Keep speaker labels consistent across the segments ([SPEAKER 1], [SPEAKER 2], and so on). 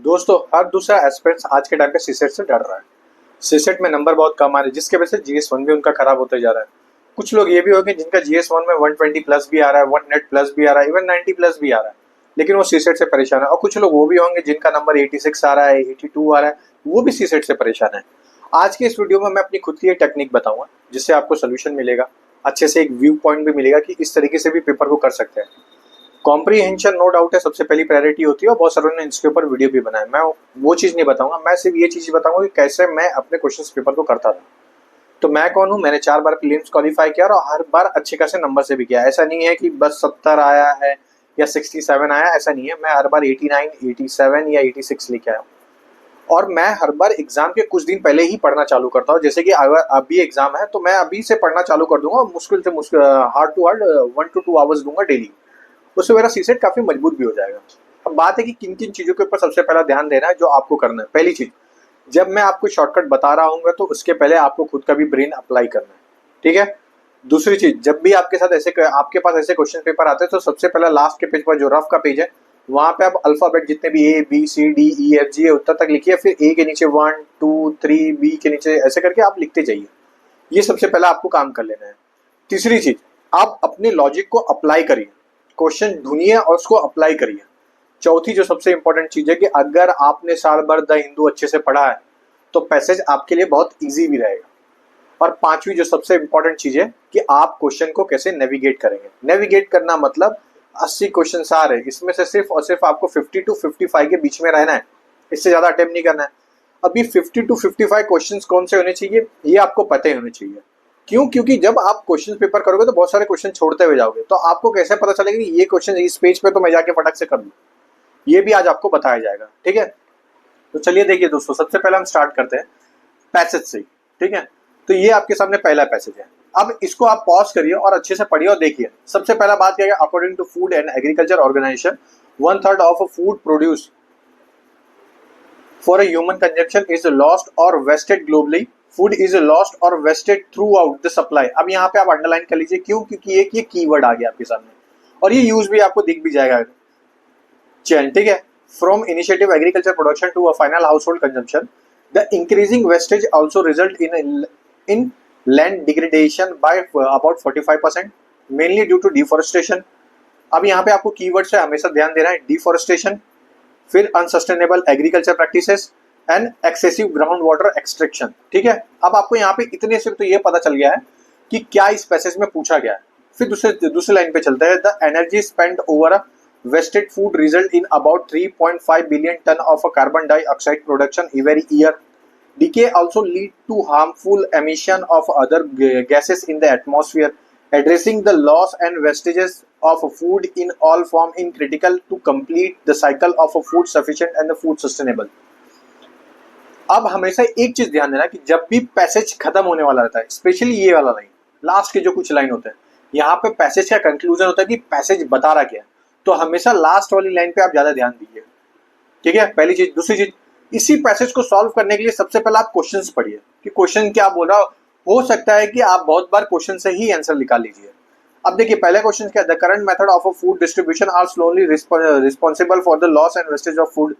[SPEAKER 1] दोस्तों, हर दूसरा एस्पिरेंट्स आज के टाइम पे सीसेट से डर रहा है। सीसेट में नंबर बहुत कम आ रहे हैं, जिसके वजह से जीएस वन भी उनका खराब होते जा रहा है। कुछ लोग ये भी होंगे जिनका जीएस वन में 120 प्लस भी आ रहा है, 1 नेट प्लस भी आ रहा है, इवन 90 प्लस भी आ रहा है, लेकिन वो सीसेट से परेशान है। और कुछ लोग वो भी होंगे जिनका नंबर 86 आ रहा है, 82 आ रहा है, वो भी सीसेट से परेशान है। आज के इस वीडियो में मैं अपनी खुद की एक टेक्निक बताऊंगा, जिससे आपको सोल्यूशन मिलेगा, अच्छे से एक व्यू पॉइंट भी मिलेगा कि इस तरीके से भी पेपर को कर सकते हैं। कॉम्प्रीहेंशन नो डाउट है सबसे पहली प्रायोरिटी होती है, और बहुत सारों ने इसके ऊपर वीडियो भी बनाया। मैं वो चीज़ नहीं बताऊंगा, मैं सिर्फ ये चीज़ बताऊंगा कि कैसे मैं अपने क्वेश्चन पेपर को करता था। तो मैं कौन हूँ, मैंने 4 बार प्रीलिम्स क्वालिफाई किया और हर बार अच्छे खासे नंबर से भी किया। ऐसा नहीं है कि बस 70 आया है या 67 आया, ऐसा नहीं है। मैं हर बार 89, 87 या 86 लेके आया हूँ। और मैं हर बार एग्जाम के कुछ दिन पहले ही पढ़ना चालू करता हूँ। जैसे कि अगर अभी एग्जाम है तो मैं अभी से पढ़ना चालू कर दूंगा, मुश्किल से मुश्किल hard to hard 1 to 2 hours दूंगा डेली। उससे मेरा सीसेट काफी मजबूत भी हो जाएगा। अब बात है कि किन किन चीजों के ऊपर सबसे पहला ध्यान देना है, जो आपको करना है। पहली चीज, जब मैं आपको शॉर्टकट बता रहा हूँ तो उसके पहले आपको खुद का भी ब्रेन अप्लाई करना है, ठीक है। दूसरी चीज, जब भी आपके साथ ऐसे आपके पास ऐसे क्वेश्चन पेपर आते हैं तो सबसे पहला लास्ट के पेज पर जो रफ का पेज है, वहां पे आप अल्फाबेट जितने भी A B C D E F G है उत्तर तक लिखिए। फिर ए के नीचे 1 2 3, बी के नीचे ऐसे करके आप लिखते जाइए। ये सबसे पहला आपको काम कर लेना है। तीसरी चीज, आप अपने लॉजिक को अप्लाई करिए, क्वेश्चन ढूंढिए और उसको अप्लाई करिए। चौथी जो सबसे इंपॉर्टेंट चीज है कि अगर आपने साल भर द हिंदू अच्छे से पढ़ा है तो पैसेज आपके लिए बहुत इजी भी रहेगा। और पांचवी जो सबसे इंपॉर्टेंट चीज है कि आप क्वेश्चन को कैसे नेविगेट करेंगे। नेविगेट करना मतलब 80 क्वेश्चन आ रहे हैं, इसमें से सिर्फ और सिर्फ आपको 50 to 55 के बीच में रहना है, इससे ज्यादा अटेम्प्ट नहीं करना है। अभी 50 to 55 क्वेश्चन कौन से होने चाहिए ये आपको पता ही होने चाहिए। क्यों? क्योंकि जब आप क्वेश्चन पेपर करोगे तो बहुत सारे क्वेश्चन छोड़ते हुए जाओगे, तो आपको कैसे पता चलेगा कि ये क्वेश्चन इस पेज पे तो मैं जाके फटक से कर लूँ। ये भी आज आपको बताया जाएगा, ठीक है। तो चलिए देखिए दोस्तों, सबसे पहले हम स्टार्ट करते हैं पैसेज से, ठीक है। तो ये आपके सामने पहला पैसेज है। अब इसको आप पॉज करिए और अच्छे से पढ़िए और देखिए। सबसे पहला बात क्या है, according to food and agriculture organisation 1/3 of food produce for a human consumption is lost or wasted globally. Food is lost or wasted throughout the supply. अब यहाँ पे आप अंडरलाइन कर लीजिए, क्यों? क्योंकि एक ये कीवर्ड आ गया आपके सामने और ये यूज भी आपको दिख भी जाएगा। चैन, ठीक है। From initiative agriculture production to a final household consumption, the increasing wastage also result in land degradation by about 45%, mainly due to deforestation. अब यहाँ पे आपको कीवर्ड से हमेशा ध्यान देना है, डिफॉरेस्टेशन, फिर unsustainable agriculture practices and excessive ground water extraction, ठीक है। अब आपको यहाँ पे इतने से तो ये पता चल गया है कि क्या इस पैसेज में पूछा गया है। फिर दूसरे लाइन पे चलता है, the energy spend over a wasted food result in about 3.5 billion tonne of carbon dioxide production every year. Decay also lead to harmful emission of other gases in the atmosphere. Addressing the loss and wastages of food in all form in critical to complete the cycle of a food sufficient and the food sustainable. अब हमेशा एक चीज ध्यान देना कि जब भी passage खत्म होने वाला रहता है, स्पेशली ये वाला लाइन, लास्ट के जो कुछ लाइन होते हैं, यहाँ पे पैसेज का कंक्लूजन होता है कि पैसेज बता रहा क्या है। तो हमेशा लास्ट वाली लाइन पे आप ज्यादा ध्यान दीजिए, ठीक है। पहली चीज। दूसरी चीज, इसी पैसेज को सॉल्व करने के लिए सबसे पहले आप क्वेश्चंस पढ़िए कि क्वेश्चन क्या बोल रहा हो सकता है कि आप बहुत बार क्वेश्चन से ही आंसर निकाल लीजिए। अब देखिए पहला क्वेश्चन क्या है, the current method of a food distribution are slowly responsible for the loss and wastage of food,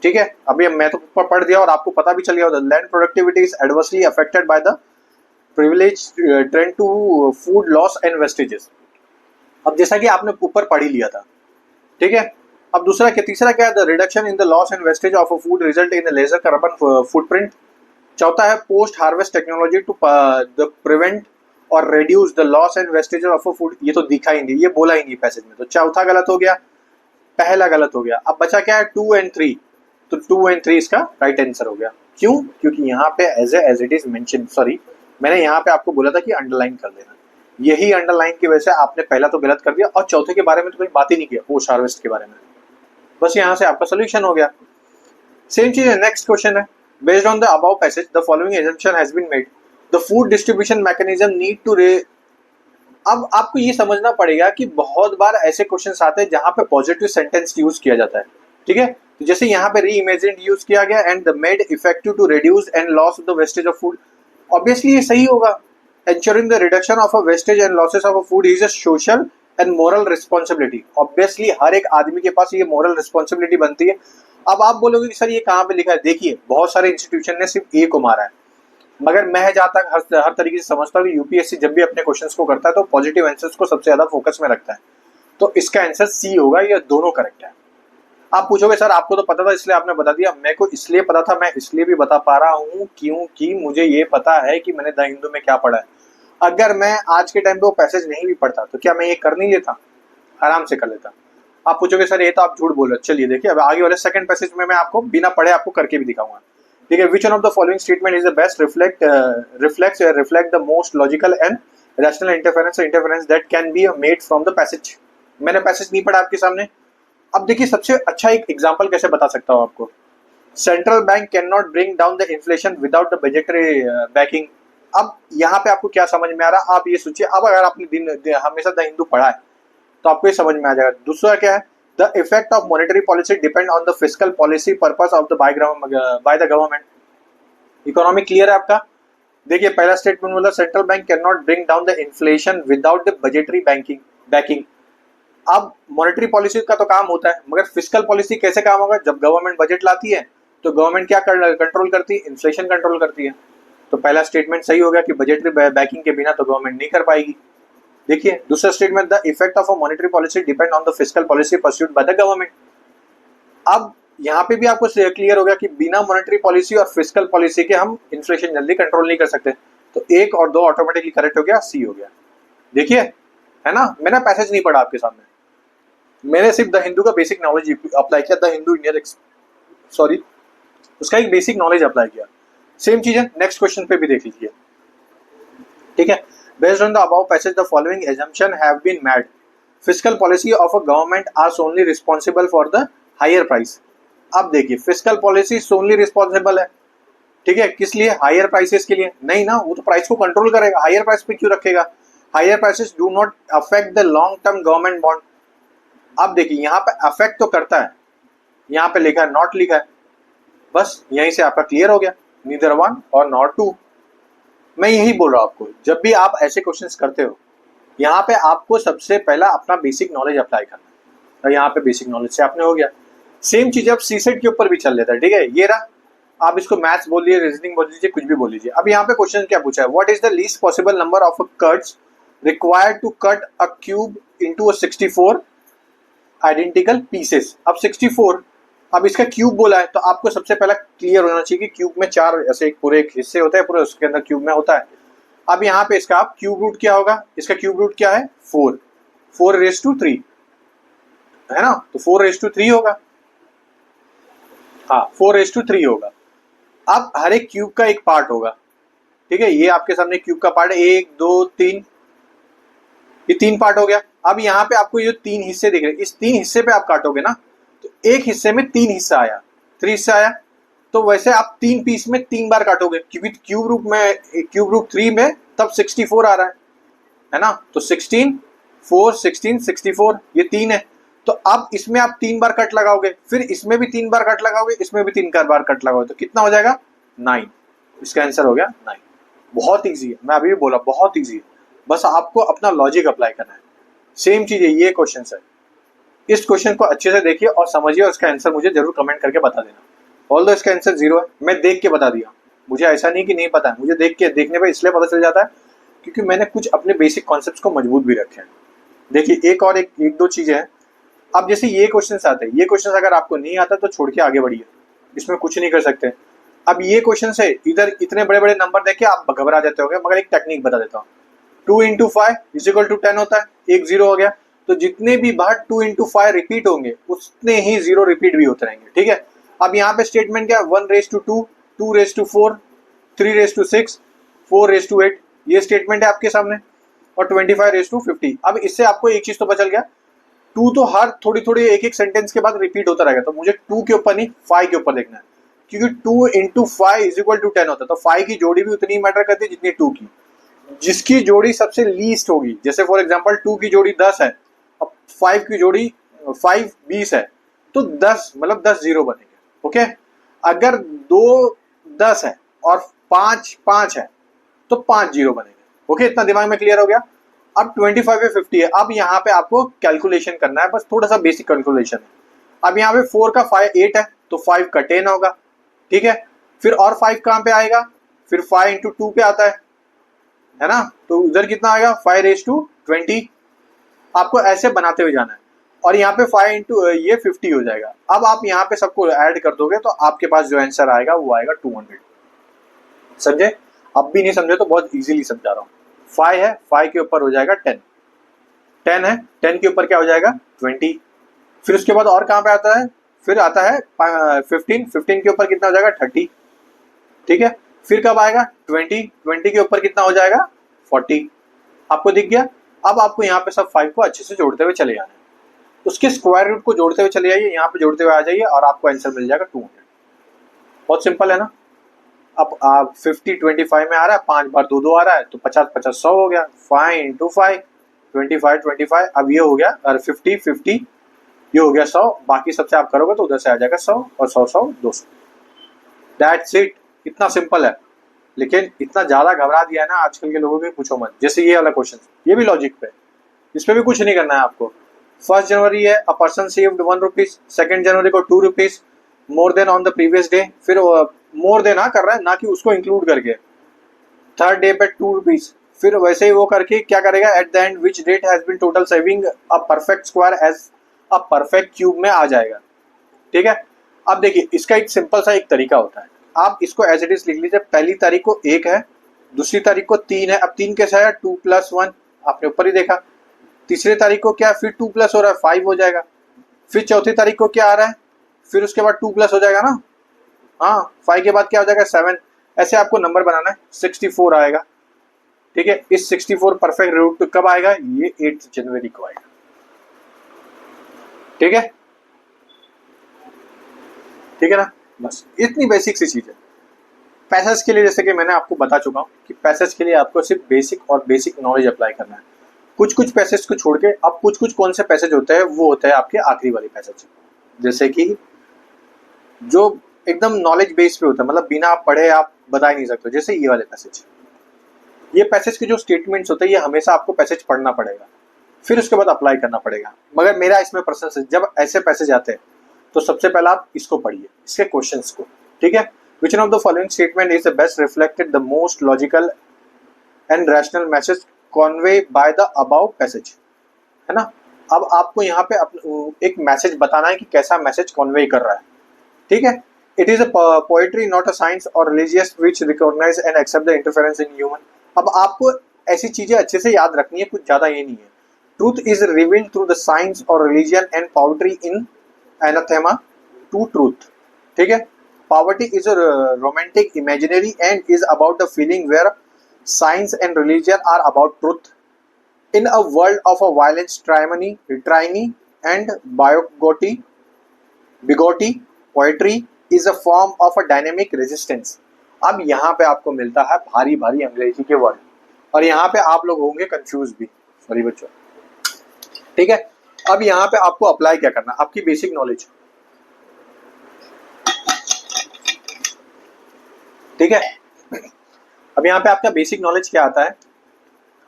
[SPEAKER 1] ठीक है। अभी मैं तो पढ़ दिया और आपको पता भी चल गया, the land productivity is adversely affected by the privilege trend to food loss and wastages. अब जैसा कि आपने ऊपर पढ़ ही लिया था, ठीक है। अब तीसरा क्या है, the reduction in the loss and wastage of a food result in lesser carbon footprint. चौथा है post harvest technology to prevent और reduce the loss and wastage of a food. ये तो दिखा ही नहीं, ये बोला ही नहीं पैसेज में, तो चौथा गलत हो गया, पहला गलत हो गया। अब बचा क्या है, 2 and 3, तो 2 and 3 इसका राइट आंसर हो गया। क्यों? क्योंकि यहाँ पे as it is mention, sorry मैंने यहाँ पे आपको बोला था कि अंडरलाइन कर देना, यही अंडरलाइन की वजह से आपने पहला तो गलत कर दिया और चौथे के बारे में तो कोई बात ही नहीं किया, पोस्ट हार्वेस्ट के बारे में। बस यहाँ से आपका सोल्यूशन हो गया। सेम चीज है, नेक्स्ट क्वेश्चन है, based on the above passage the following assumption has been made, the food distribution mechanism need to अब आपको ये समझना पड़ेगा कि बहुत बार ऐसे क्वेश्चन आते हैं जहां पे पॉजिटिव सेंटेंस यूज किया जाता है, ठीक है। तो जैसे यहाँ पे री इमेजिन्ड यूज किया गया and the made effective to reduce and loss the wastage of food, obviously ये सही होगा। ensuring the reduction of a wastage and losses of a food is a social and moral responsibility. Obviously हर एक आदमी के पास ये moral responsibility बनती है अब आप बोलोगे कि सर ये कहाँ पे लिखा है, देखिए बहुत सारे इंस्टीट्यूशन ने सिर्फ ए को मारा है, मगर मैं जहाँ तक हर तरीके से समझता हूँ कि यूपीएससी जब भी अपने क्वेश्चंस को करता है तो पॉजिटिव आंसर्स को सबसे ज्यादा फोकस में रखता है। तो इसका आंसर सी होगा, ये दोनों करेक्ट है। आप पूछोगे सर आपको तो पता था इसलिए आपने बता दिया, मेरे को इसलिए पता था, मैं इसलिए भी बता पा रहा हूँ क्योंकि मुझे ये पता है कि मैंने द हिंदू में क्या पढ़ा है। अगर मैं आज के टाइम पे वो पैसेज नहीं भी पढ़ता तो क्या मैं ये कर नहीं लेता, आराम से कर लेता। आप पूछोगे सर ये तो आप झूठ बोल रहे हो, चलिए देखिए अब आगे वाले सेकंड पैसेज में मैं आपको बिना पढ़े आपको करके भी दिखाऊंगा। ठीक है, which one of the following statement is the best reflect the most logical and rational interference that can be made from the passage. मैंने पैसेज नहीं पढ़ा आपके सामने। अब देखिए सबसे अच्छा एक एग्जांपल कैसे बता सकता हूँ आपको, central bank can not bring down the inflation without the budgetary banking. अब यहाँ पे आपको क्या समझ में आ रहा है, आप ये सोचिए, अब अगर आपने हमेशा द हिंदू पढ़ा है तो आपको ये समझ में आ जाएगा। दूसरा क्या है, the effect of monetary policy depend on the fiscal policy purpose of the by the government. Economy clear है आपका। देखिए पहला स्टेटमेंट बोला central bank can not bring down the inflation without the budgetary banking. अब monetary policy का तो काम होता है, मगर फिस्कल पॉलिसी कैसे काम होगा, जब गवर्नमेंट बजट लाती है तो गवर्नमेंट क्या कंट्रोल करती है, इन्फ्लेशन कंट्रोल करती है। तो पहला स्टेटमेंट सही हो गया कि बजटरी बैकिंग के बिना तो गवर्नमेंट नहीं कर पाएगी। देखिए दूसरा statement, the effect of a monetary policy depend on the fiscal policy pursued by the government. अब यहाँ पे भी आपको क्लियर हो गया कि बिना मॉनेटरी पॉलिसी और फिस्कल पॉलिसी के हम इन्फ्लेशन जल्दी कंट्रोल नहीं कर सकते। तो एक और दो ऑटोमेटिकली करेक्ट हो गया, सी हो गया। देखिए है ना, मैंने पैसेज नहीं पढ़ा आपके सामने, मैंने सिर्फ द हिंदू का बेसिक नॉलेज अप्लाई किया, द हिंदू इंडियन सॉरी उसका एक बेसिक नॉलेज अप्लाई किया। सेम चीज है नेक्स्ट क्वेश्चन पे भी देख लीजिए। ठीक है, based on the above passage the following assumption have been made. Fiscal policy of a government are solely responsible for the higher price. अब देखिए फिस्कल पॉलिसी सोनली रिस्पॉन्सिबल है, ठीक है, किस लिए, हायर प्राइसेस के लिए नहीं ना, वो तो प्राइस को कंट्रोल करेगा, हायर प्राइस पे क्यों रखेगा। Higher prices do not affect the long term government bond. अब देखिए यहाँ पे अफेक्ट तो करता है, यहाँ पे लिखा है नॉट लिखा है, बस यहीं से आपका क्लियर हो गया, नीदर वन और नॉट टू। मैं यही बोल रहा हूँ आपको, जब भी आप ऐसे क्वेश्चंस करते हो यहाँ पे आपको सबसे पहला अपना बेसिक नॉलेज अप्लाई करना है, और यहाँ पे बेसिक नॉलेज से आपने हो गया। सेम चीज अब सीसेट के ऊपर भी चल लेता है, ठीक है, ये रहा, आप इसको मैथ्स बोल लीजिए, रीजनिंग बोल लीजिए, कुछ भी बोल लीजिए। अब यहाँ पे क्वेश्चन क्या पूछा है, what is the least possible number of cuts required to cut a cube into a 64 identical pieces. अब 64, अब इसका क्यूब बोला है तो आपको सबसे पहला क्लियर होना चाहिए कि क्यूब में चार ऐसे एक पूरे एक हिस्से होते हैं, पूरे उसके अंदर क्यूब में होता है। अब यहाँ पे इसका आप क्यूब रूट क्या होगा, इसका क्यूब रूट क्या है 4, 4�3, है ना, तो 4�3 होगा, हाँ 4:3 होगा। अब हर एक क्यूब का एक पार्ट होगा, ठीक है, ये आपके सामने क्यूब का पार्ट है, 1 2 3, ये 3 पार्ट हो गया। अब यहाँ पे आपको ये 3 हिस्से दिख रहे हैं, इस 3 हिस्से पे आप काटोगे ना तो एक हिस्से में 3 हिस्सा आया, 3 हिस्सा आया, तो वैसे आप 3 पीस में 3 बार काटोगे, क्योंकि क्यूब रूट 3 में तब 64 आ रहा है ना, तो 16 4 16 64 ये 3 है। तो अब इसमें आप 3 बार कट लगाओगे, फिर इसमें भी 3 बार कट लगाओगे, इसमें भी 3 बार कट लगाओगे, तो कितना हो जाएगा 9। इसका आंसर हो गया 9। बहुत ईजी है, मैं अभी भी बोला बहुत ईजी है, बस आपको अपना लॉजिक अप्लाई करना है। सेम चीज है, ये क्वेश्चन है, इस क्वेश्चन को अच्छे से देखिए और समझिए और इसका आंसर मुझे जरूर कमेंट करके बता देना। ऑल्दो इसका आंसर 0 है, मैं देख के बता दिया, मुझे ऐसा नहीं कि नहीं पता है, मुझे देखने पर इसलिए पता चल जाता है क्योंकि मैंने कुछ अपने बेसिक कॉन्सेप्ट्स को मजबूत भी रखे हैं। देखिए एक और एक दो चीजें हैं। अब जैसे ये क्वेश्चन आते हैं, ये क्वेश्चन अगर आपको नहीं आता तो छोड़ के आगे बढ़िए, इसमें कुछ नहीं कर सकते। अब ये क्वेश्चन से इधर इतने बड़े बड़े नंबर देख के आप घबरा जाते होंगे, मगर एक टेक्निक बता देता हूँ, 2 × 5 = 10 होता है, एक 0 हो गया, तो जितने भी बार 2 × 5 रिपीट होंगे उतने ही 0 रिपीट भी होते रहेंगे, ठीक है। अब यहाँ पे स्टेटमेंट क्या है, 1:2, 2:4, 3:6, 4:8, ये स्टेटमेंट है आपके सामने, और 25:50। अब इससे आपको एक चीज तो बचल गया, 2 तो हर थोड़ी थोड़ी एक सेंटेंस के बाद रिपीट होता रहेगा, तो मुझे 2 के ऊपर नहीं 5 के ऊपर देखना है, क्योंकि 2 × 5 = 10 होता है, तो 5 की जोड़ी भी उतनी मैटर करती है जितनी 2 की। जिसकी जोड़ी सबसे लीस्ट होगी, जैसे फॉर एग्जांपल 2 की जोड़ी 10 है, अब 5 की जोड़ी 5 20 है, तो 10 मतलब 10 0 बनेंगे, ओके। अगर 2 10 है और 5 5 है तो 5 0 बनेंगे, ओके। इतना दिमाग में क्लियर हो गया। अब 25 है 50 है, अब यहाँ पे आपको कैलकुलेशन करना है, बस थोड़ा सा बेसिक कैलकुलेशन है। अब यहाँ पे 4 का 8 है, तो 5 का 10 होगा, ठीक है। फिर और 5 कहाँ पे आएगा, फिर 5 इंटू 2 पे आता है ना, तो उधर कितना आएगा 5 रेज टू 20। आपको ऐसे बनाते हुए जाना है और यहाँ पे 5 इंटू ये 50 हो जाएगा। अब आप यहाँ पे सबको ऐड कर दोगे तो आपके पास जो आंसर आएगा वो आएगा 200। समझे? अब भी नहीं समझे तो बहुत इजीली समझा रहा हूँ। 5 है, 5 के ऊपर हो जाएगा 10, 10 है, 10 के ऊपर क्या हो जाएगा 20। फिर उसके बाद और कहाँ पे आता है, फिर आता है 15, 15 के ऊपर कितना हो जाएगा 30, ठीक है। फिर कब आएगा 20, 20 के ऊपर कितना हो जाएगा 40। आपको दिख गया? अब आपको यहाँ पे सब 5 को अच्छे से जोड़ते हुए चले जाना है, उसके स्क्वायर रूट को जोड़ते हुए चले जाइए, यहाँ पे जोड़ते हुए आ जाइए और आपको आंसर मिल जाएगा 200। बहुत सिंपल है ना। अब आप 50 25 में आ रहा है, 5 बार 2 2 आ रहा है तो 50 50 100 हो गया, 5 इंटू 5 25 25। अब ये हो गया और 50 50 ये हो गया 100, बाकी सबसे आप करोगे तो उधर से आ जाएगा 100 और 100 100 200। दैट्स इट, इतना सिंपल है। लेकिन इतना ज्यादा घबरा दिया है ना आजकल के लोगों को, पूछो मत। जैसे ये वाला क्वेश्चन, ये भी लॉजिक पे, इस पे भी कुछ नहीं करना है आपको। 1 जनवरी है, अ पर्सन सेव्ड 1 रुपीज, 2 जनवरी को 2 rupees more than on the previous day, फिर मोर देन कर रहा है ना कि उसको इंक्लूड करके। 3rd डे पे 2 रुपीज, फिर वैसे ही वो करके क्या करेगा, at the end which date has been total saving a perfect square as a perfect cube में आ जाएगा, ठीक है। अब देखिए इसका एक सिंपल सा एक तरीका होता है, आप इसको एज इट इज लिख लीजिए। पहली तारीख को 1 है, दूसरी तारीख को 3 है। अब 3 कैसा है 2 + 1, आपने ऊपर ही देखा। तीसरी तारीख को क्या, फिर 2 प्लस हो रहा है 5 हो जाएगा। फिर चौथी तारीख को क्या आ रहा है, फिर उसके बाद 2 प्लस हो जाएगा ना, हाँ 5 के बाद क्या हो जाएगा 7। ऐसे आपको नंबर बनाना है, 64 आएगा, ठीक है। इस 64 परफेक्ट रूट कब आएगा, ये 8 जनवरी को आएगा, ठीक है, ठीक है ना। बस इतनी बेसिक सी चीज है। पैसेज के लिए जैसे कि मैंने आपको बता चुका हूँ कि पैसेज के लिए आपको सिर्फ बेसिक और बेसिक नॉलेज अप्लाई करना है। कुछ कुछ पैसेज को छोड़ के अब कुछ कुछ कौन से पैसेज होते हैं, वो होते हैं आपके आखिरी वाले पैसेज, जैसे कि जो एकदम नॉलेज बेस पे होता है, मतलब बिना आप पढ़े आप बता ही नहीं सकते, जैसे ये वाले पैसेज। ये पैसेज के जो स्टेटमेंट्स होते हैं ये हमेशा आपको पैसेज पढ़ना पड़ेगा, फिर उसके बाद अप्लाई करना पड़ेगा। मगर मेरा इसमें पर्सनल, जब ऐसे पैसेज आते हैं तो सबसे पहले आप इसको पढ़िए, इसके क्वेश्चंस को, ठीक है। Which one of the following statement is the best reflected the most logical and rational message Conway by the above passage, है ना। अब आपको यहाँ पे एक मैसेज बताना है कि कैसा मैसेज कॉन्वे कर रहा है, ठीक है। It is a poetry not a science और religious which recognize and accept the interference in human. अब आपको ऐसी चीजें अच्छे से याद रखनी है, कुछ ज्यादा ये नहीं है। Truth is revealed through the science और religion and poetry in anathema to truth, ठीक है। Poverty is a romantic imaginary and is about the feeling where science and religion are about truth. In a world of a violence, tyranny and bigotry, poetry is a form of a dynamic resistance। अब यहाँ पे आपको मिलता है भारी भारी अंग्रेजी के वर्ड, और यहाँ पे आप लोग होंगे कंफ्यूज भी, सॉरी बच्चों, ठीक है। अब यहाँ पे आपको अप्लाई क्या करना, आपकी बेसिक नॉलेज, ठीक है। अब यहाँ पे आपका बेसिक नॉलेज क्या आता है,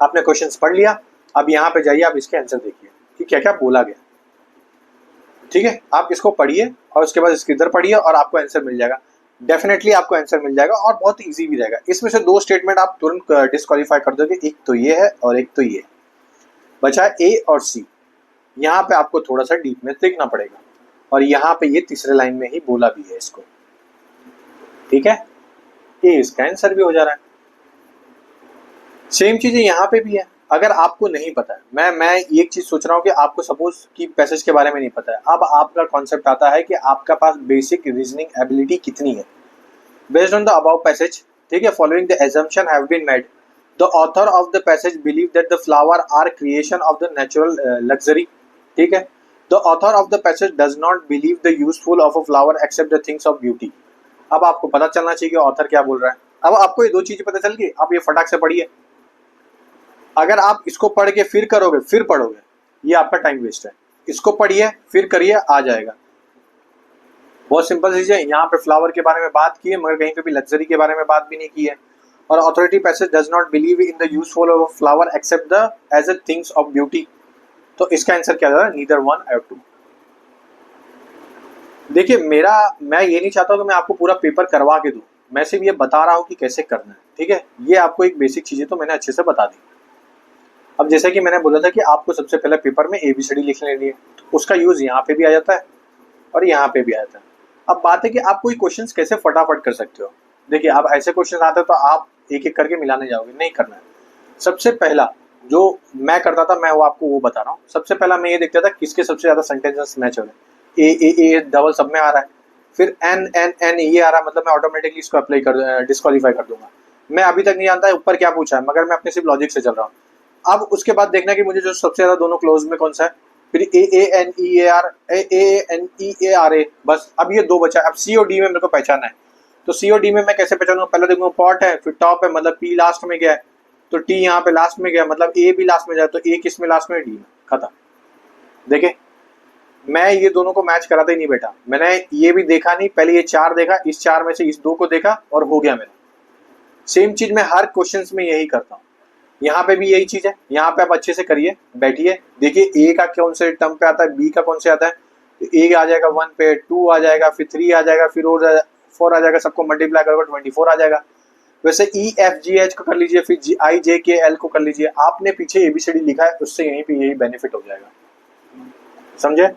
[SPEAKER 1] आपने क्वेश्चंस पढ़ लिया, अब यहाँ पे जाइए, आप इसके आंसर देखिए कि क्या क्या बोला गया, ठीक है। आप इसको पढ़िए और उसके बाद इसके इधर पढ़िए और आपको आंसर मिल जाएगा, डेफिनेटली आपको आंसर मिल जाएगा और बहुत इजी भी रहेगा। इसमें से 2 स्टेटमेंट आप तुरंत डिस्क्वालीफाई कर दोगे, एक तो ये है और एक तो ये, बचा ए और सी। यहाँ पे आपको थोड़ा सा डीप में देखना पड़ेगा, और यहाँ पे ये तीसरे लाइन में ही बोला भी है इसको, ठीक है। ये इसका आंसर भी हो जा रहा है। सेम चीजें यहाँ पे भी है। अगर आपको नहीं पता है, मैं एक चीज सोच रहा हूँ कि आपको सपोज कि पैसेज के बारे में नहीं पता है, अब आपका कॉन्सेप्ट आता है कि आपका पास बेसिक रीजनिंग एबिलिटी कितनी है। Based on the above passage, ठीक है, following the assumption have been made, the author of the passage believe that the flower are creation of the natural luxury, ठीक है। The author of the passage does not believe the useful of a flower except the things of beauty. अब आपको पता चलना चाहिए कि author क्या बोल रहा है। अब आपको ये 2 चीजें पता चल गई, आप ये फटाक से पढ़िए। अगर आप इसको पढ़ के फिर करोगे, फिर पढ़ोगे, ये आपका टाइम वेस्ट है। इसको पढ़िए फिर करिए, आ जाएगा। बहुत सिंपल चीज है। यहाँ पे फ्लावर के बारे में बात की है, मगर कहीं पे भी लग्जरी के बारे में बात भी नहीं की है। और authority passage does not believe in the useful of flower except the as a things of beauty. तो इसका आंसर क्या होगा, नीदर वन और टू। देखिए मैं ये नहीं चाहता कि मैं आपको पूरा पेपर करवा के दूं, मैं सिर्फ ये बता रहा हूँ कि कैसे करना है, ठीक है। ये आपको एक बेसिक चीजें तो मैंने अच्छे से बता दी। अब जैसे कि मैंने बोला था कि आपको सबसे पहले पेपर में ABCD लिख लेनी है, तो उसका यूज यहाँ पे भी आ जाता है और यहाँ पे भी आ जाता है। अब बात है कि आप कोई क्वेश्चन कैसे फटाफट कर सकते हो। देखिए अब ऐसे क्वेश्चन आते हैं तो आप एक एक करके मिलाने जाओगे, नहीं करना है। सबसे पहला जो मैं करता था, मैं वो आपको वो बता रहा हूँ। सबसे पहला मैं ये देखता था किसके सबसे ज्यादा सेंटेंसेस मैच हो रहे हैं। ए डबल सब में आ रहा है, फिर एन एन एन ये आ रहा है, मतलब मैं ऑटोमेटिकली इसको अप्लाई कर डिस्क्वालीफाई कर दूंगा। मैं अभी तक नहीं जानता है ऊपर क्या पूछा है, मगर मैं अपने सिर्फ लॉजिक से चल रहा हूँ। अब उसके बाद देखना कि मुझे जो सबसे ज्यादा दोनों क्लोज में कौन सा है, फिर AANEAR बस। अब ये दो बचा। अब COD में मेरे को पहचाना है, तो COD में मैं कैसे पहचानूंगा, पहले देखूंगा पॉट है, फिर टॉप है, मतलब P लास्ट में गया है, तो T यहाँ पे लास्ट में गया, मतलब A भी लास्ट में जाए, तो A किस में लास्ट में, D में, खत्म। देखे मैं ये दोनों को मैच कराता ही नहीं बेटा, मैंने ये भी देखा नहीं, पहले ये 4 देखा, इस 4 में से इस 2 को देखा और हो गया मेरा। सेम चीज मैं हर क्वेश्चन में यही करता हूँ। यहाँ पे भी यही चीज है। यहाँ पे आप अच्छे से करिए, बैठिए, देखिए A का कौन से टर्म पे आता है, B का कौन से आता है। तो A आ जाएगा 1 पे, 2 आ जाएगा, फिर 3 आ जाएगा, फिर 4 आ जाएगा, सबको मल्टीप्लाई करोगे 24 आ जाएगा। वैसे EFGH को कर लीजिए, फिर IJKL को कर लीजिए। आपने पीछे ABCD लिखा है, उससे यहीं पे यही बेनिफिट हो जाएगा, समझे।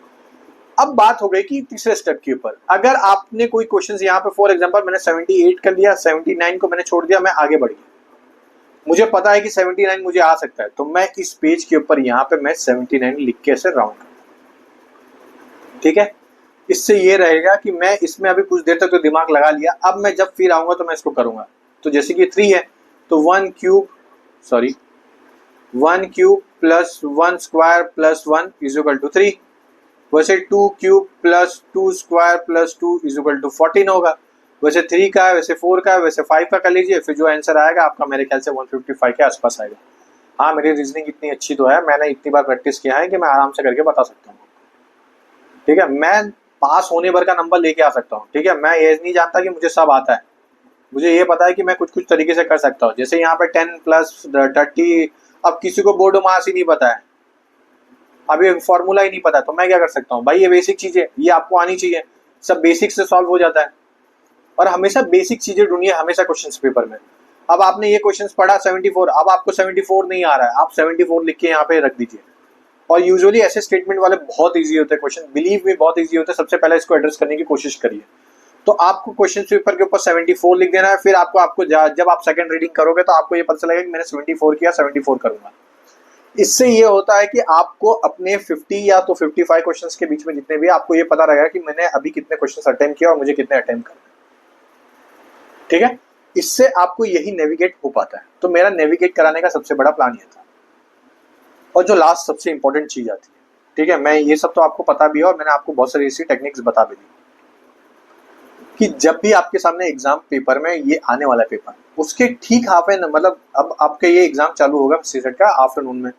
[SPEAKER 1] अब बात हो गई कि तीसरे स्टेप के ऊपर, अगर आपने कोई क्वेश्चंस यहाँ पे फॉर एग्जांपल मैंने 78 कर लिया, 79 को मैंने छोड़ दिया, मैं आगे बढ़ गया, मुझे पता है कि 79 मुझे आ सकता है, तो मैं इस पेज के ऊपर यहाँ पे मैं 79 लिख के ऐसे राउंड करता हूँ, ठीक है। इससे ये रहेगा कि मैं इसमें अभी कुछ देर तक तो दिमाग लगा लिया, अब मैं जब फिर आऊंगा तो मैं इसको करूंगा। तो जैसे कि 3 है, तो 1 cube plus 1 square plus 1 is equal to 3। वैसे 2 cube plus 2 square plus 2 is equal to 14 होगा। वैसे 3 का है, वैसे 4 का है, वैसे 5 का कर लीजिए, फिर जो आंसर आएगा आपका मेरे ख्याल से 155 के आसपास आएगा। हाँ मेरी रीजनिंग इतनी अच्छी तो है, मैंने इतनी बार प्रैक्टिस किया है कि मैं आराम से करके बता सकता हूँ, ठीक है। मैं पास होने भर का नंबर लेके आ सकता हूँ, ठीक है। मैं ये नहीं जानता कि मुझे सब आता है, मुझे ये पता है कि मैं कुछ कुछ तरीके से कर सकता हूँ। जैसे यहाँ पे 10 प्लस 30, अब किसी को बोर्ड मास ही नहीं पता है, अब ये फॉर्मूला ही नहीं पता, तो मैं क्या कर सकता हूँ भाई, ये बेसिक चीजें ये आपको आनी चाहिए, सब बेसिक से सॉल्व हो जाता है। और हमेशा बेसिक चीजें ढूंढिए हमेशा क्वेश्चंस पेपर में। अब आपने ये क्वेश्चंस पढ़ा 74, अब आपको 74 नहीं आ रहा है, आप 74 लिख के यहाँ पे रख दीजिए। और यूजुअली ऐसे स्टेटमेंट वाले बहुत इजी होते हैं क्वेश्चन, बिलीव में बहुत इजी होते हैं। सबसे पहले इसको एड्रेस करने की कोशिश करिए। तो आपको क्वेश्चन पेपर के ऊपर 74 लिख देना है, फिर आपको जब आप सेकंड रीडिंग करोगे तो आपको ये पता चलेगा कि मैंने 74 किया, 74 करूंगा। इससे ये होता है कि आपको अपने 50 या तो 55 क्वेश्चंस के बीच में जितने भी, आपको ये पता रहेगा कि मैंने अभी कितने क्वेश्चंस अटेम्प्ट किया और मुझे कितने अटेम्प्ट करने, ठीक है। इससे आपको यही नेविगेट हो पाता है। तो मेरा नेविगेट कराने का सबसे बड़ा प्लान ये था। और जो लास्ट सबसे इंपॉर्टेंट चीज आती है, ठीक है, मैं ये सब तो आपको पता भी है और मैंने आपको बहुत सारी ऐसी टेक्निक्स बता भी दी कि जब भी आपके सामने एग्जाम पेपर में ये आने वाला पेपर, उसके ठीक हाफ एन, मतलब अब आपका ये एग्जाम चालू होगा सीसेट का आफ्टरनून में,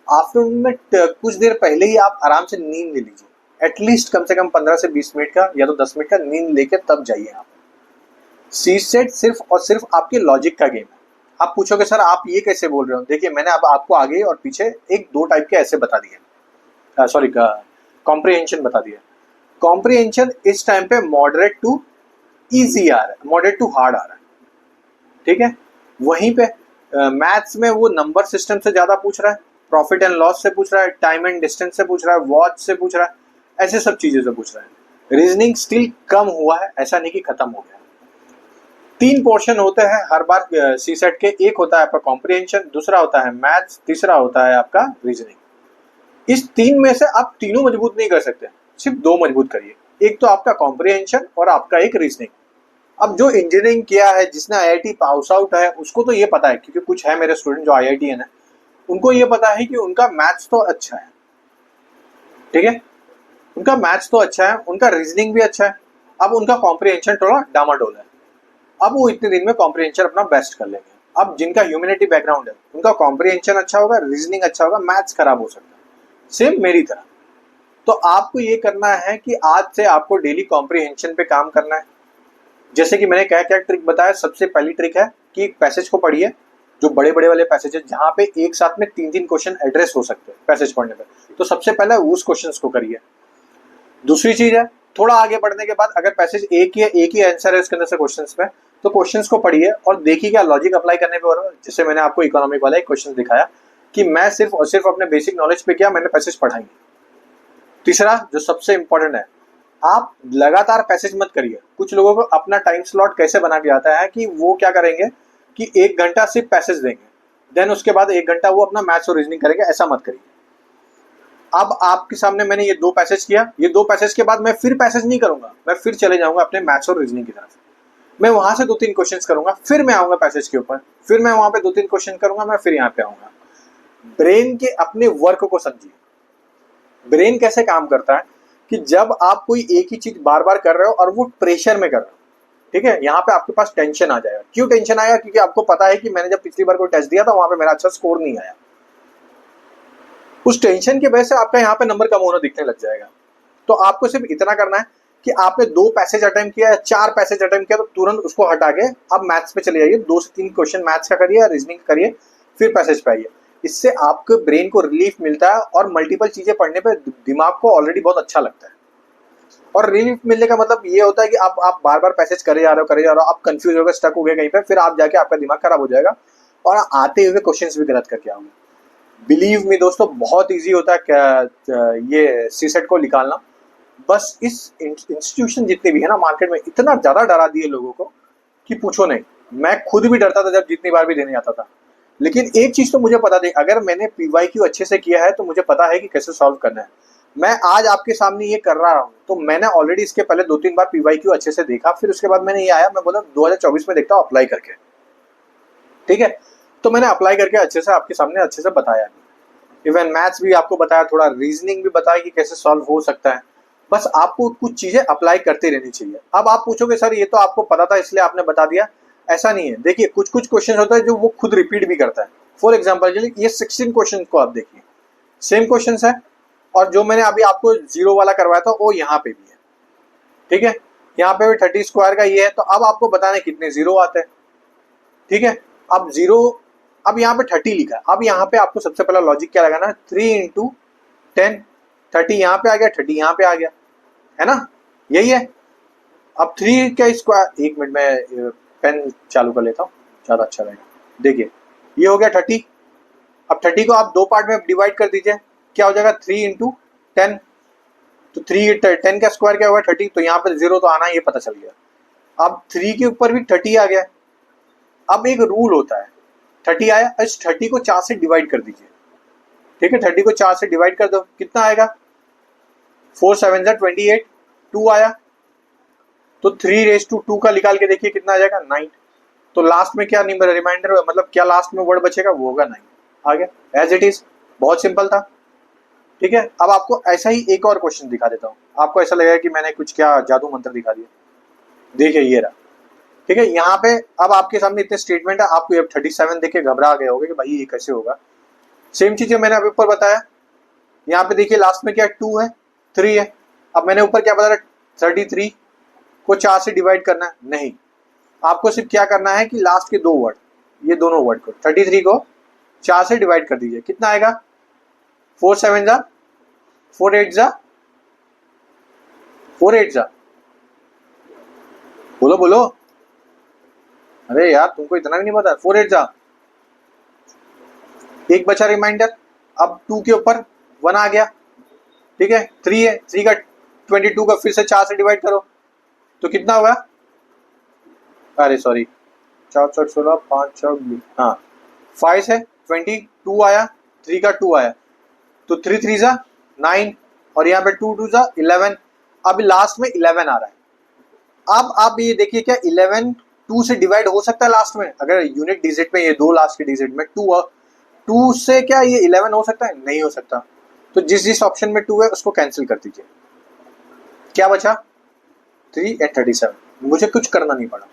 [SPEAKER 1] कुछ देर पहले ही आप आराम से नींद ले लीजिए, एटलीस्ट कम से कम 15 से 20 मिनट का या तो 10 मिनट का नींद लेके तब जाइए। आप सीसेट सिर्फ और सिर्फ आपके लॉजिक का गेम है। आप पूछोगे सर आप ये कैसे बोल रहे हो, देखिए मैंने अब आपको आगे और पीछे एक दो टाइप के ऐसे बता दिए, सॉरी कॉम्प्रिहेंशन बता दिया। कॉम्प्रिहेंशन इस टाइम पे मॉडरेट टू इजी आ रहा है, मॉडरेट टू हार्ड आ रहा है, ठीक है। वहीं पे मैथ्स में वो नंबर सिस्टम से ज्यादा पूछ रहा है, प्रॉफिट एंड लॉस से पूछ रहा है, टाइम एंड डिस्टेंस से पूछ रहा है, वॉच से पूछ रहा है, ऐसे सब चीजें से पूछ रहा है। रीजनिंग स्टिल कम हुआ है, ऐसा नहीं कि खत्म हो गया। 3 पोर्शन होते हैं हर बार सीसेट के, एक होता है आपका कॉम्प्रिहेंशन, दूसरा होता है मैथ्स, तीसरा होता है आपका रीजनिंग। इस 3 में से आप तीनों मजबूत नहीं कर सकते, सिर्फ 2 मजबूत करिए, एक तो आपका कॉम्प्रिहेंशन और आपका एक रीजनिंग। अब जो इंजीनियरिंग किया है, जिसने IIT पास आउट है, उसको तो ये पता है, क्योंकि कुछ है मेरे स्टूडेंट जो IITian है, उनको ये पता है कि उनका मैथ्स तो अच्छा है, ठीक है, उनका मैथ्स तो अच्छा है, उनका रीजनिंग भी अच्छा है, अब उनका कॉम्प्रिहेंशन थोड़ा डामाडोल है। अब वो इतने दिन में कॉम्प्रिहेंशन अपना बेस्ट कर लेंगे। अब जिनका ह्यूमैनिटी बैकग्राउंड है, उनका कॉम्प्रिहेंशन अच्छा होगा, रीजनिंग अच्छा होगा, मैथ्स खराब हो सकता है, सेम मेरी तरह। तो आपको ये करना है कि आज से आपको डेली कॉम्प्रिहेंशन पे काम करना है। जैसे कि मैंने क्या क्या ट्रिक बताया, सबसे पहली ट्रिक है कि पैसेज को पढ़िए, जो बड़े बड़े वाले पैसेज है जहां पे एक साथ में 3-3 क्वेश्चन एड्रेस हो सकते हैं पैसेज पढ़ने पे, तो सबसे पहले उस क्वेश्चंस को करिए। दूसरी चीज है थोड़ा आगे बढ़ने के बाद अगर पैसेज एक ही आंसर है उसके अंदर से क्वेश्चंस में, तो क्वेश्चंस को पढ़िए और देखिए क्या लॉजिक अप्लाई करने पे हो रहा है। जैसे मैंने आपको इकोनॉमिक वाला एक क्वेश्चन दिखाया कि मैं सिर्फ और सिर्फ अपने बेसिक नॉलेज पे किया, मैंने पैसेज पढ़ाई। तीसरा जो सबसे इंपॉर्टेंट है, आप लगातार पैसेज मत करिए। कुछ लोगों को अपना टाइम स्लॉट कैसे बना के आता है कि वो क्या करेंगे कि 1 घंटा सिर्फ पैसेज देंगे, देन उसके बाद 1 घंटा वो अपना मैथ्स और रीजनिंग करेंगे। ऐसा मत करिए। अब आपके सामने मैंने ये 2 पैसेज किया, ये 2 पैसेज के बाद मैं फिर पैसेज नहीं करूंगा, मैं फिर चले जाऊंगा अपने मैथ्स और रीजनिंग की तरफ। मैं वहां से 2-3 क्वेश्चंस करूंगा, फिर मैं आऊंगा पैसेज के ऊपर, फिर मैं वहां पे 2-3 क्वेश्चन करूंगा, मैं फिर यहाँ पे आऊंगा। ब्रेन के अपने वर्क को समझिए। ब्रेन कैसे काम करता है कि जब आप कोई एक ही चीज बार बार कर रहे हो और वो प्रेशर में कर रहे हो, ठीक है, यहाँ पे आपके पास टेंशन आ जाएगा। क्यों टेंशन आया? क्योंकि आपको पता है कि मैंने जब पिछली बार कोई टेस्ट दिया था वहां पे मेरा अच्छा स्कोर नहीं आया। उस टेंशन की वजह से आपका यहाँ पे नंबर कम होना दिखने लग जाएगा। तो आपको सिर्फ इतना करना है कि आपने 2 पैसेज अटेम्प्ट किया या 4 पैसेज अटेम्प्ट किया, तो तुरंत उसको हटा के आप मैथ्स पे चले जाइए। 2 से 3 क्वेश्चन मैथ्स का करिए या रीजनिंग करिए, फिर पैसेज पे आइए। इससे आपके ब्रेन को रिलीफ मिलता है और मल्टीपल चीजें पढ़ने पे दिमाग को ऑलरेडी बहुत अच्छा लगता है। और रिलीफ मिलने का मतलब ये होता है कि आप बार बार पैसेज करे जा रहे हो, आप कंफ्यूज हो गए, स्टक हो गए कहीं पे, फिर आप जाके आपका दिमाग खराब हो जाएगा और आते हुए क्वेश्चंस भी गलत करके आओगे। बिलीव मी दोस्तों, बहुत इजी होता है ये सीसेट को निकालना। बस इस इंस्टीट्यूशन जितने भी है ना मार्केट में, इतना ज्यादा डरा दिए लोगों को कि पूछो नहीं। मैं खुद भी डरता था जब जितनी बार भी देने जाता था, लेकिन एक चीज तो मुझे पता थी, अगर मैंने पीवाईक्यू अच्छे से किया है तो मुझे पता है कि कैसे सॉल्व करना है। मैं आज आपके सामने ये कर रहा हूँ तो मैंने ऑलरेडी इसके पहले 2-3 बार पीवाईक्यू अच्छे से देखा, फिर उसके बाद मैंने ये आया, मैं बोला 2024 में देखता हूँ अप्लाई करके, ठीक है। तो मैंने अप्लाई करके अच्छे से आपके सामने अच्छे से बताया, इवन मैथ्स भी आपको बताया, थोड़ा रीजनिंग भी बताया कि कैसे सॉल्व हो सकता है। बस आपको कुछ चीजें अप्लाई करते रहनी चाहिए। अब आप पूछोगे सर ये तो आपको पता था इसलिए आपने बता दिया, ऐसा नहीं है। देखिए कुछ कुछ क्वेश्चन होता है जो वो खुद रिपीट भी करता है। फॉर एग्जाम्पल ये 16 क्वेश्चन को आप देखिए, सेम क्वेश्चन है, और जो मैंने अभी आपको 0 वाला करवाया था वो यहाँ पे भी है, ठीक है। यहाँ पे भी 30 स्क्वायर का ये है, तो अब आपको बताना कितने 0 आते हैं, ठीक है। अब 0, अब यहाँ पे 30 लिखा है। अब यहाँ पे आपको सबसे पहला लॉजिक क्या लगाना है, 3 इंटू 10, 30 यहाँ पे आ गया, 30 यहाँ पे आ गया, है ना, यही है। अब 3 का स्क्वायर, 1 मिनट में पेन चालू कर लेता हूँ, ज्यादा अच्छा रहेगा। देखिए ये हो गया 30। अब 30 को आप 2 पार्ट में डिवाइड कर दीजिए, क्या हो जाएगा 3 इंटू 10, तो 10 का स्क्वायर क्या होगा 30, तो यहाँ पे 0 तो आना, ये पता चल गया। अब 3 के ऊपर भी 30 आ गया। अब एक रूल होता है, 30 आया, इस 30 को 4 से डिवाइड कर दीजिए, ठीक है। 30 को 4 से डिवाइड कर दो, कितना आएगा, 4 7 28, 2 आया, तो 3 raised to 2 का निकाल के देखिए कितना आ जाएगा, 9। तो लास्ट में क्या रिमाइंडर, मतलब क्या लास्ट में वर्ड बचेगा, वो होगा 9, आ गया एज इट इज। बहुत सिंपल था, ठीक है। अब आपको ऐसा ही एक और क्वेश्चन दिखा देता हूँ, आपको ऐसा लगेगा कि मैंने कुछ क्या जादू मंत्र दिखा दिया। देखिए ये रहा, ठीक है। यहाँ पे अब आपके सामने इतने स्टेटमेंट है, आपको अब 37 देख के घबरा गए होगे कि भाई ये कैसे होगा। सेम चीजें मैंने अभी ऊपर बताया, यहाँ पे देखिए लास्ट में क्या 2 है, 3 है। अब मैंने ऊपर क्या बताया, 33 को 4 से डिवाइड करना है, नहीं, आपको सिर्फ क्या करना है कि लास्ट के 2 वर्ड, ये दोनों वर्ड को 33 को 4 से डिवाइड कर दीजिए, कितना आएगा, 4 7 4 8 बोलो बोलो, अरे यार तुमको इतना भी नहीं पता, 4 8 एक बचा रिमाइंडर। अब 2 के ऊपर 1 आ गया, ठीक है। 3 है, 3 का 22 का फिर से 4 से डिवाइड करो, तो कितना होगा, अरे सॉरी 4 4 16 5 6, हाँ 5 है, 22 आया, 3 का 2 आया, तो 3 3 9, और यहाँ पे 2 2 11। अब लास्ट में 11 आ रहा है। अब आप ये देखिए क्या 11 2 से डिवाइड हो सकता है लास्ट में, अगर यूनिट डिजिट में ये 2 लास्ट के डिजिट में 2 से क्या ये 11 हो सकता है, नहीं हो सकता। तो जिस जिस ऑप्शन में 2 है उसको कैंसिल कर दीजिए, क्या बचा 3 8 37। मुझे कुछ करना नहीं पड़ा,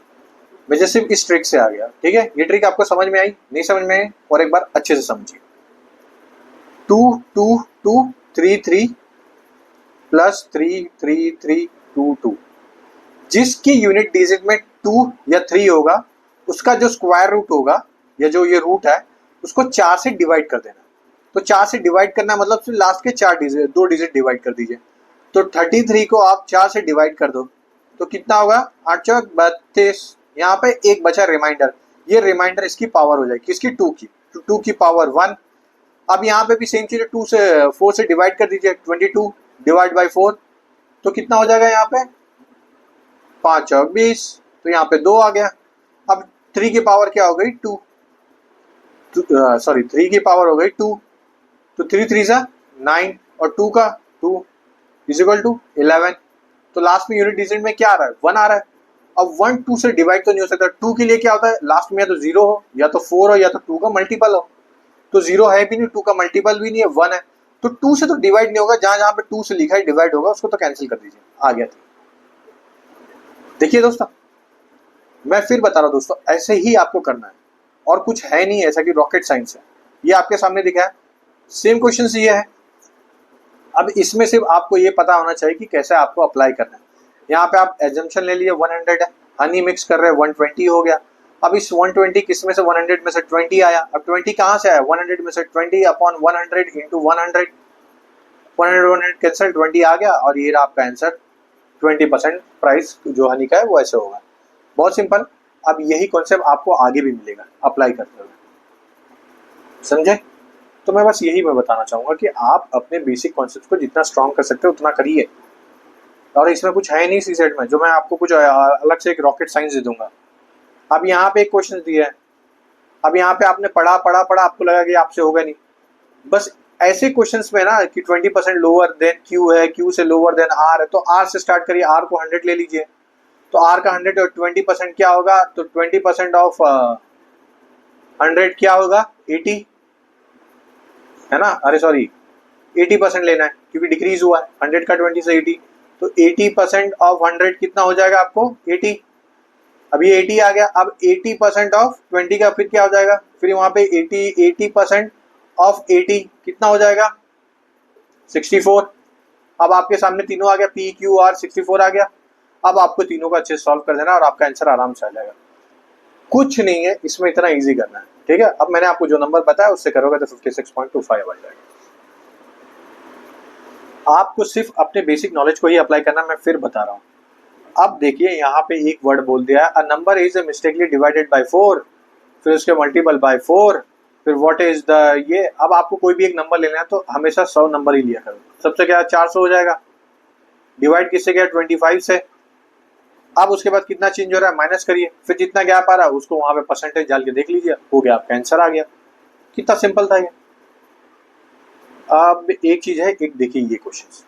[SPEAKER 1] मुझे सिर्फ इस ट्रिक से आ गया, ठीक है। ये ट्रिक आपको समझ में आई, नहीं समझ में आई, और एक बार अच्छे से समझिए। 2 2 2 3 3 प्लस 3 3 3 2 2, जिसकी यूनिट डिजिट में 2 या 3 होगा उसका जो स्क्वायर रूट होगा या जो ये रूट है उसको 4 से डिवाइड कर देना। तो 4 से डिवाइड करना मतलब सिर्फ लास्ट के 4 डिजिट 2 डिजिट डिवाइड कर दीजिए। तो 33 को आप 4 से डिवाइड कर दो तो कितना होगा, 8 चौक 32। यहाँ पे एक बचा रिमाइंडर, ये रिमाइंडर इसकी पावर हो जाएगी किसकी, 2 की, तो 2 की पावर 1। अब यहाँ पे भी सेम चीज, 2 से 4 से डिवाइड कर दीजिए, 22 डिवाइड बाई 4 तो कितना हो जाएगा यहाँ पे, 5 चौक 20, तो यहाँ पे 2 आ गया। अब 3 की पावर क्या हो गई, 2, सॉरी 3 की पावर हो गई 2, तो 3 3 सा 9 और 2 का 2 इज इक्वल टू 11। तो लास्ट में यूनिट डिजिट में क्या आ रहा है, 1 आ रहा है। अब 1 2 से डिवाइड तो नहीं हो सकता, 2 के लिए क्या होता है, लास्ट में या तो 0 हो, या तो 4 हो, या तो 2 का मल्टीपल हो। तो 0 है भी नहीं, 2 का मल्टीपल भी नहीं है, 1 है। तो 2 से तो डिवाइड नहीं होगा, जहां जहां पे 2 से लिखा है डिवाइड होगा उसको तो कैंसिल कर दीजिए, आ गया था। देखिए दोस्तों, मैं फिर बता रहा हूँ दोस्तों, ऐसे ही आपको करना है और कुछ है नहीं ऐसा कि रॉकेट साइंस है। ये आपके सामने दिखा है, सेम क्वेश्चन ये है। अब इसमें सिर्फ आपको ये पता होना चाहिए कि कैसे आपको अप्लाई करना है। यहाँ पे आप एजम्पशन ले लिए 100 है, हनी मिक्स कर रहे हैं 120 हो गया। अब इस 120 किस में से 100 में से 20 आया, अब 20 कहाँ से आया, 100 में से 20 अपॉन 100 इंटू 100, 100 कैंसिल, 20 आ गया और ये रहा आपका आंसर। 20% प्राइस जो हनी का है वो ऐसे होगा, बहुत सिंपल। अब यही कॉन्सेप्ट आपको आगे भी मिलेगा अप्लाई करते हुए, समझे। तो मैं बस यही मैं बताना चाहूँगा कि आप अपने बेसिक कॉन्सेप्ट को जितना स्ट्रॉन्ग कर सकते हो उतना करिए। और इसमें कुछ है नहीं सी सेट में जो मैं आपको कुछ अलग से एक रॉकेट साइंस दे दूंगा। अब यहाँ पे एक क्वेश्चन दिया है, अब यहाँ पे आपने पढ़ा पढ़ा पढ़ा, आपको लगा कि आपसे होगा नहीं। बस ऐसे क्वेश्चंस में ना कि 20% लोअर देन क्यू है, क्यू से लोअर देन आर है, तो आर से स्टार्ट करिए, आर को 100 ले लीजिए। तो आर का 100 और 20% क्या होगा, तो 20% ऑफ 100 क्या होगा, 80 है ना, अरे सॉरी 80% लेना है क्योंकि डिक्रीज हुआ है 100 का 20 से 80, तो 80% ऑफ 100 कितना हो जाएगा आपको, 80। अब ये 80 आ गया, अब 80% ऑफ 20 का फिर क्या हो जाएगा, फिर वहां पे 80% ऑफ 80 कितना हो जाएगा, 64। अब आपके सामने तीनों आ गया, पी क्यू आर 64 आ गया। अब आपको तीनों का अच्छे से सॉल्व कर देना और आपका आंसर आराम से आ जाएगा। कुछ नहीं है इसमें, इतना इजी करना है, ठीक है। अब मैंने आपको जो नंबर बताया उससे करोगे तो 56.25 आ जाएगा। आपको सिर्फ अपने बेसिक नॉलेज को ही अप्लाई करना, मैं फिर बता रहा हूँ। अब देखिए यहाँ पे एक वर्ड बोल दिया है, a number is mistakenly divided by 4, फिर उसके मल्टीपल बाय 4, फिर व्हाट इज द ये। अब आपको कोई भी एक नंबर लेना है तो हमेशा 100 नंबर ही लिया करो। सबसे क्या 400 हो जाएगा, डिवाइड किससे किया, 25 से। अब उसके बाद कितना चेंज हो रहा है, माइनस करिए, फिर जितना गैप आ रहा है उसको वहां पे परसेंटेज डाल के देख लीजिए, हो गया, आपका आंसर आ गया। कितना सिंपल था ये। अब एक चीज है, एक देखिए ये क्वेश्चन,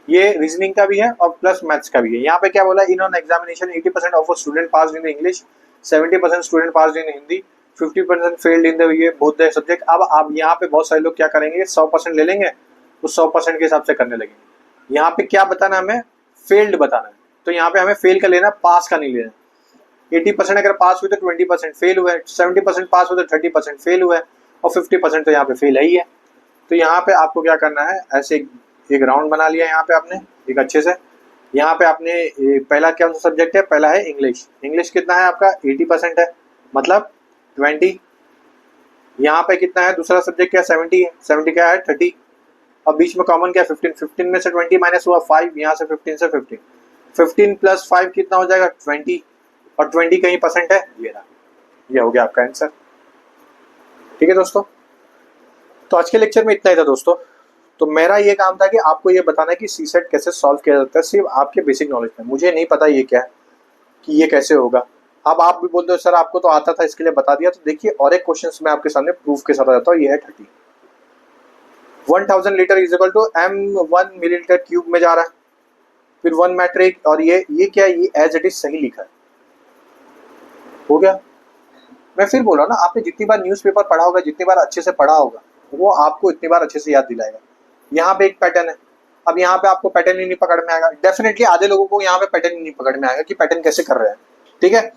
[SPEAKER 1] ये रीजनिंग का भी है और प्लस मैथ्स का भी है। यहाँ पे क्या बोला, in on examination 80% of student pass in English, 70% student pass in Hindi, 50% failed in the ये बोथ द सब्जेक्ट। अब आप यहाँ पे बहुत सारे लोग क्या करेंगे, 100% ले लेंगे, उस 100% के हिसाब से करने लगेंगे। यहाँ पे क्या बताना है हमें, फेल्ड बताना है, तो यहाँ पे हमें फेल का लेना, पास का नहीं लेना। 80% अगर पास हुए तो 20% फेल हुए, 70% पास हुए तो 30% फेल हुए, और 50% तो यहाँ पे फेल है ही है। तो यहाँ पे आपको क्या करना है, ऐसे एक राउंड बना लिया यहाँ पे आपने एक अच्छे से। यहाँ पे आपने पहला क्या सब्जेक्ट है, पहला है इंग्लिश। इंग्लिश कितना है आपका, 80% है, मतलब 20। यहाँ पे कितना है, दूसरा सब्जेक्ट क्या 70 है, 70 क्या है 30। अब बीच में कॉमन क्या 15, 15 में से 20 माइनस हुआ 5, यहाँ से 15 से 15, 15 प्लस 5 कितना हो जाएगा 20, और 20 कहीं परसेंट है, ये रहा, ये हो गया आपका आंसर। ठीक है दोस्तों, तो आज के लेक्चर में इतना ही था दोस्तों। तो मेरा ये काम था कि आपको ये बताना कि सी सेट कैसे सॉल्व किया जाता है सिर्फ आपके बेसिक नॉलेज में। मुझे नहीं पता ये क्या है कि ये कैसे होगा। अब आप भी बोलते हो सर आपको तो आता था इसके लिए बता दिया, तो देखिए और एक क्वेश्चन मैं आपके सामने प्रूफ के साथ आ जाता हूँ। ये है 30, 1000 litre is equal to m1 millilitre cube में जा रहा है, फिर 1 मैट्रिक, और ये क्या है, ये एज इट इज सही लिखा है, हो गया। मैं फिर बोल रहा हूँ ना, आपने जितनी बार न्यूज़पेपर पढ़ा होगा, जितनी बार अच्छे से पढ़ा होगा, वो आपको इतनी बार अच्छे से याद दिलाएगा। यहाँ पे एक पैटर्न है, अब यहाँ पे आपको पैटर्न ही नहीं पकड़ में आएगा। डेफिनेटली आधे लोगों को यहाँ पे पैटर्न ही नहीं पकड़ में आएगा कि पैटर्न कैसे कर रहे हैं, ठीक है।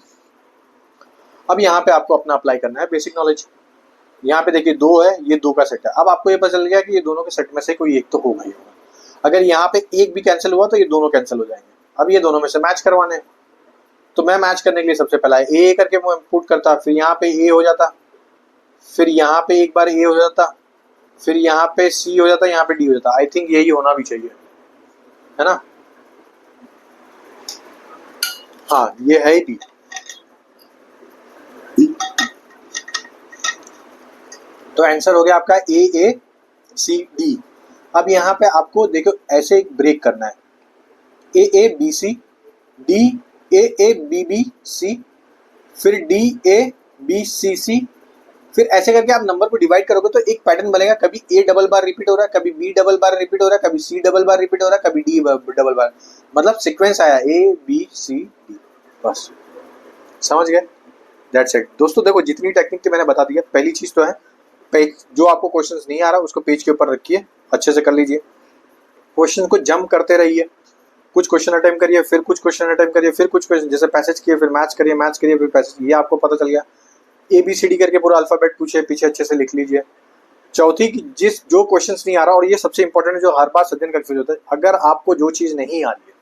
[SPEAKER 1] अब यहाँ पे आपको अपना अप्लाई करना है बेसिक नॉलेज। यहाँ पे देखिए 2 है, ये 2 का सेट है। अब आपको ये पता चल गया कि ये दोनों के सेट में से कोई एक तो होगा ही होगा। अगर यहाँ पे एक भी कैंसिल हुआ तो ये दोनों कैंसिल हो जाएंगे। अब ये दोनों में से मैच करवाने हैं, तो मैं मैच करने के लिए सबसे पहला ए करके पुट करता, फिर यहाँ पे ए हो जाता, फिर यहाँ पे एक बार ए हो जाता, फिर यहाँ पे सी हो जाता, यहाँ पे डी हो जाता। आई थिंक यही होना भी चाहिए, है ना। हाँ ये है डी। तो आंसर हो गया आपका AACD। अब यहाँ पे आपको देखो ऐसे एक ब्रेक करना है, AABC, DAABBC, फिर DABCC, फिर ऐसे करके आप नंबर को डिवाइड करोगे तो एक पैटर्न बनेगा, कभी A डबल बार रिपीट हो रहा है, कभी B डबल बार रिपीट हो रहा है, कभी C डबल बार रिपीट हो रहा है, कभी D डबल बार, मतलब सीक्वेंस आया ABCD। बस समझ गए, दैट्स इट दोस्तों। देखो जितनी टेक्निक थी मैंने बता दिया। पहली चीज तो है पेज, जो आपको क्वेश्चंस नहीं आ रहा उसको पेज के ऊपर रखिए, अच्छे से कर लीजिए, क्वेश्चन को जंप करते रहिए, कुछ क्वेश्चन अटेम्प्ट करिए, फिर कुछ क्वेश्चन अटेम्प्ट करिए, फिर कुछ क्वेश्चन, जैसे पैसेज किए फिर मैथ्स करिए, मैथ्स करिए फिर पैसेज, ये आपको पता चल गया। ABCD करके पूरा अल्फाबेट पूछे पीछे अच्छे से लिख लीजिए। चौथी की जिस जो क्वेश्चंस नहीं आ रहा, और ये सबसे इंपॉर्टेंट है जो हर बार सज्जन कंफ्यूज होता है, अगर आपको जो चीज नहीं आ रही है,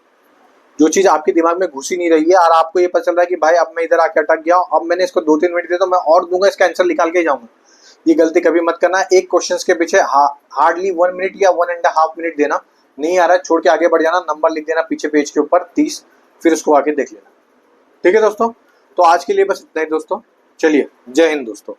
[SPEAKER 1] जो चीज आपके दिमाग में घुसी नहीं रही है और आपको ये पता चल रहा है कि भाई अब मैं इधर आके अटक गया, अब मैंने इसको 2-3 मिनट दिए तो मैं और दूंगा, इसका आंसर निकाल के जाऊंगा, ये गलती कभी मत करना। एक क्वेश्चन के पीछे हार्डली 1 मिनट या 1.5 मिनट देना, नहीं आ रहा है छोड़ के आगे बढ़ जाना, नंबर लिख देना पीछे पेज के ऊपर 30, फिर उसको आके देख लेना। ठीक है दोस्तों, तो आज के लिए बस इतना ही दोस्तों, चलिए जय हिंद दोस्तों।